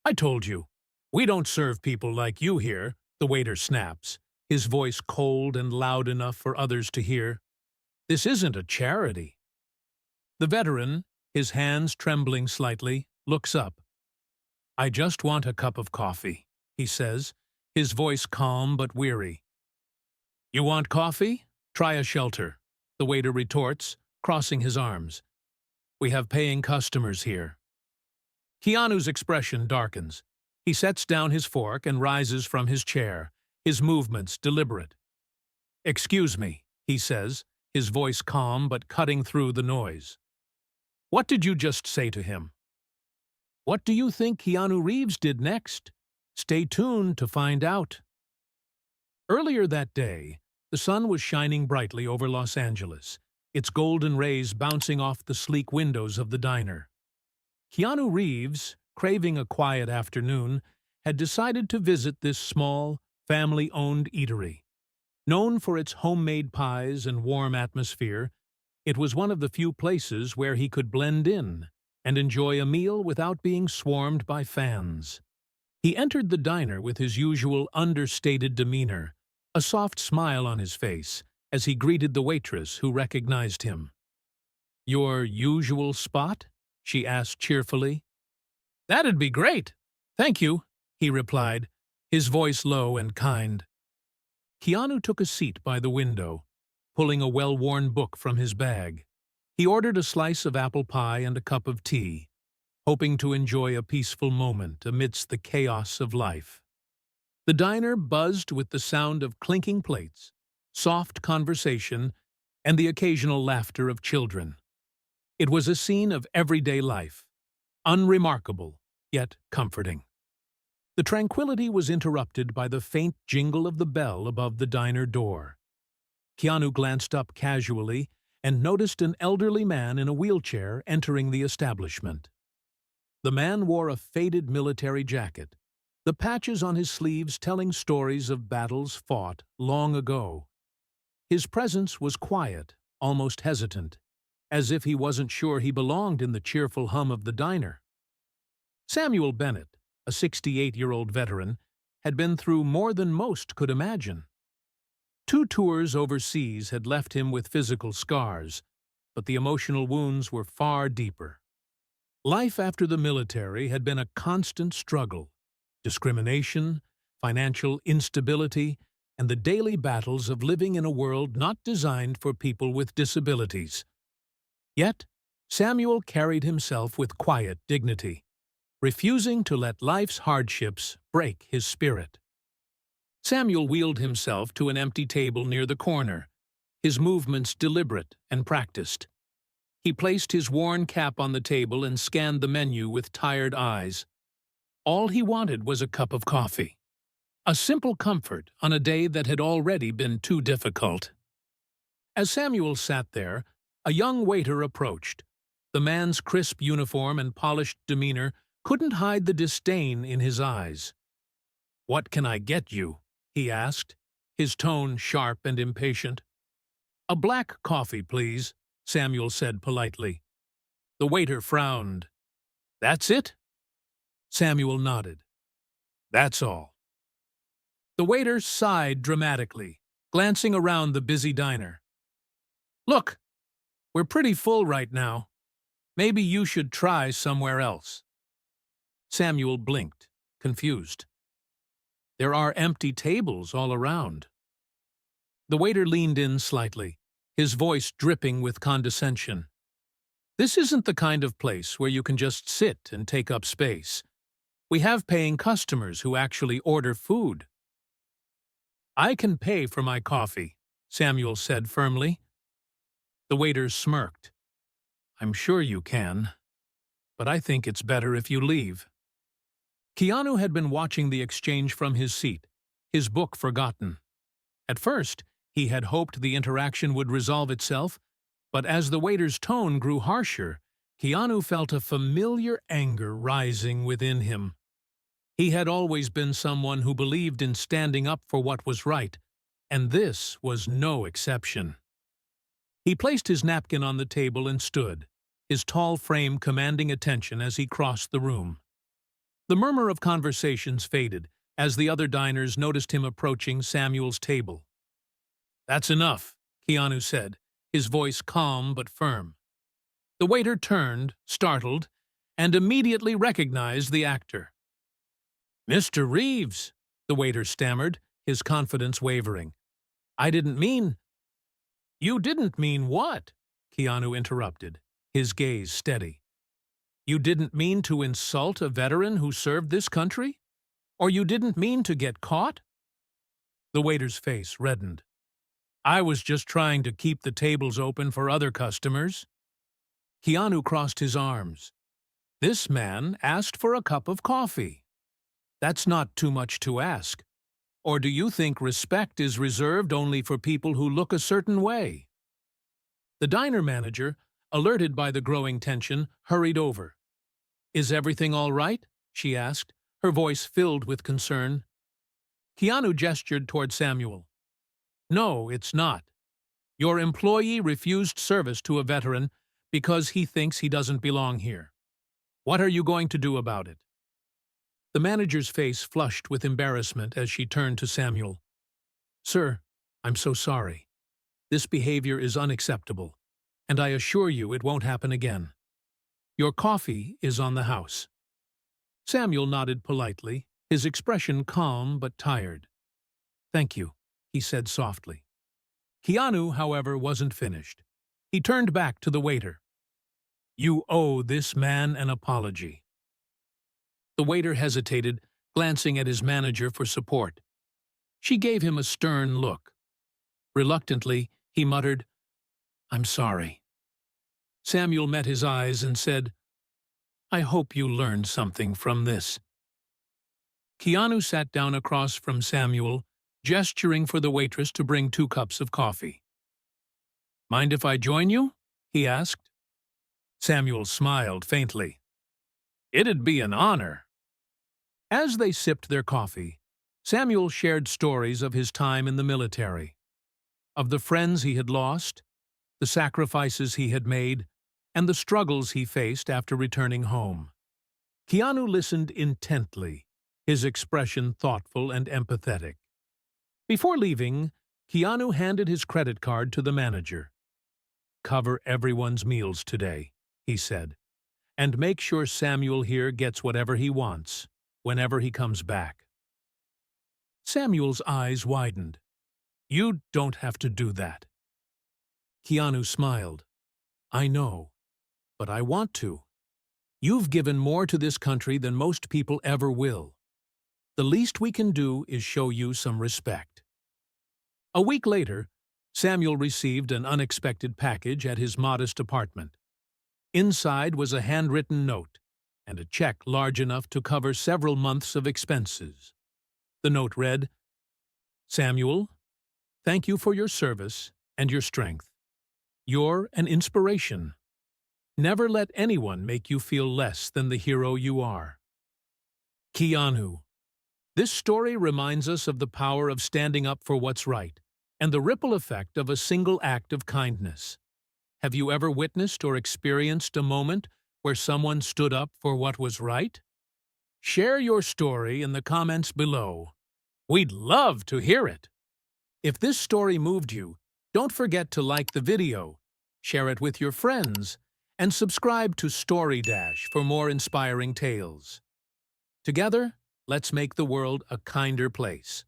I told you. We don't serve people like you here, the waiter snaps, his voice cold and loud enough for others to hear. This isn't a charity. The veteran, his hands trembling slightly, looks up. I just want a cup of coffee, he says, his voice calm but weary. You want coffee? Try a shelter, the waiter retorts, crossing his arms. We have paying customers here. Keanu's expression darkens. He sets down his fork and rises from his chair, his movements deliberate. Excuse me, he says, his voice calm but cutting through the noise. What did you just say to him? What do you think Keanu Reeves did next? Stay tuned to find out. Earlier that day, the sun was shining brightly over Los Angeles, its golden rays bouncing off the sleek windows of the diner. Keanu Reeves, craving a quiet afternoon, had decided to visit this small, family-owned eatery. Known for its homemade pies and warm atmosphere, it was one of the few places where he could blend in and enjoy a meal without being swarmed by fans. He entered the diner with his usual understated demeanor, a soft smile on his face as he greeted the waitress who recognized him. Your usual spot? She asked cheerfully. That'd be great. Thank you, he replied, his voice low and kind. Keanu took a seat by the window, pulling a well-worn book from his bag. He ordered a slice of apple pie and a cup of tea, hoping to enjoy a peaceful moment amidst the chaos of life. The diner buzzed with the sound of clinking plates, soft conversation, and the occasional laughter of children. It was a scene of everyday life, unremarkable, yet comforting. The tranquility was interrupted by the faint jingle of the bell above the diner door. Keanu glanced up casually and noticed an elderly man in a wheelchair entering the establishment. The man wore a faded military jacket, the patches on his sleeves telling stories of battles fought long ago. His presence was quiet, almost hesitant, as if he wasn't sure he belonged in the cheerful hum of the diner. Samuel Bennett, a 68-year-old veteran, had been through more than most could imagine. 2 tours overseas had left him with physical scars, but the emotional wounds were far deeper. Life after the military had been a constant struggle: discrimination, financial instability, and the daily battles of living in a world not designed for people with disabilities. Yet, Samuel carried himself with quiet dignity, refusing to let life's hardships break his spirit. Samuel wheeled himself to an empty table near the corner, his movements deliberate and practiced. He placed his worn cap on the table and scanned the menu with tired eyes. All he wanted was a cup of coffee, a simple comfort on a day that had already been too difficult. As Samuel sat there, a young waiter approached. The man's crisp uniform and polished demeanor couldn't hide the disdain in his eyes. "What can I get you?" he asked, his tone sharp and impatient. "A black coffee, please," Samuel said politely. The waiter frowned. "That's it?" Samuel nodded. "That's all." The waiter sighed dramatically, glancing around the busy diner. "Look, we're pretty full right now. Maybe you should try somewhere else." Samuel blinked, confused. "There are empty tables all around." The waiter leaned in slightly, his voice dripping with condescension. "This isn't the kind of place where you can just sit and take up space. We have paying customers who actually order food." "I can pay for my coffee," Samuel said firmly. The waiter smirked. "I'm sure you can, but I think it's better if you leave." Keanu had been watching the exchange from his seat, his book forgotten. At first, he had hoped the interaction would resolve itself, but as the waiter's tone grew harsher, Keanu felt a familiar anger rising within him. He had always been someone who believed in standing up for what was right, and this was no exception. He placed his napkin on the table and stood, his tall frame commanding attention as he crossed the room. The murmur of conversations faded as the other diners noticed him approaching Samuel's table. "That's enough," Keanu said, his voice calm but firm. The waiter turned, startled, and immediately recognized the actor. "Mr. Reeves," the waiter stammered, his confidence wavering. "I didn't mean—" "You didn't mean what?" Keanu interrupted, his gaze steady. "You didn't mean to insult a veteran who served this country? Or you didn't mean to get caught?" The waiter's face reddened. "I was just trying to keep the tables open for other customers." Keanu crossed his arms. "This man asked for a cup of coffee. That's not too much to ask. Or do you think respect is reserved only for people who look a certain way?" The diner manager, alerted by the growing tension, hurried over. "Is everything all right?" she asked, her voice filled with concern. Keanu gestured toward Samuel. "No, it's not. Your employee refused service to a veteran because he thinks he doesn't belong here. What are you going to do about it?" The manager's face flushed with embarrassment as she turned to Samuel. "Sir, I'm so sorry. This behavior is unacceptable, and I assure you it won't happen again. Your coffee is on the house." Samuel nodded politely, his expression calm but tired. "Thank you," he said softly. Keanu, however, wasn't finished. He turned back to the waiter. "You owe this man an apology." The waiter hesitated, glancing at his manager for support. She gave him a stern look. Reluctantly, he muttered, "I'm sorry." Samuel met his eyes and said, "I hope you learned something from this." Keanu sat down across from Samuel, gesturing for the waitress to bring 2 cups of coffee. "Mind if I join you?" he asked. Samuel smiled faintly. "It'd be an honor." As they sipped their coffee, Samuel shared stories of his time in the military, of the friends he had lost, the sacrifices he had made, and the struggles he faced after returning home. Keanu listened intently, his expression thoughtful and empathetic. Before leaving, Keanu handed his credit card to the manager. "Cover everyone's meals today," he said, "and make sure Samuel here gets whatever he wants, whenever he comes back." Samuel's eyes widened. "You don't have to do that." Keanu smiled. "I know, but I want to. You've given more to this country than most people ever will. The least we can do is show you some respect." A week later, Samuel received an unexpected package at his modest apartment. Inside was a handwritten note and a check large enough to cover several months of expenses. The note read, "Samuel, thank you for your service and your strength. You're an inspiration. Never let anyone make you feel less than the hero you are." Keanu. This story reminds us of the power of standing up for what's right and the ripple effect of a single act of kindness. Have you ever witnessed or experienced a moment where someone stood up for what was right? Share your story in the comments below. We'd love to hear it. If this story moved you, don't forget to like the video, share it with your friends, and subscribe to Story Dash for more inspiring tales. Together, let's make the world a kinder place.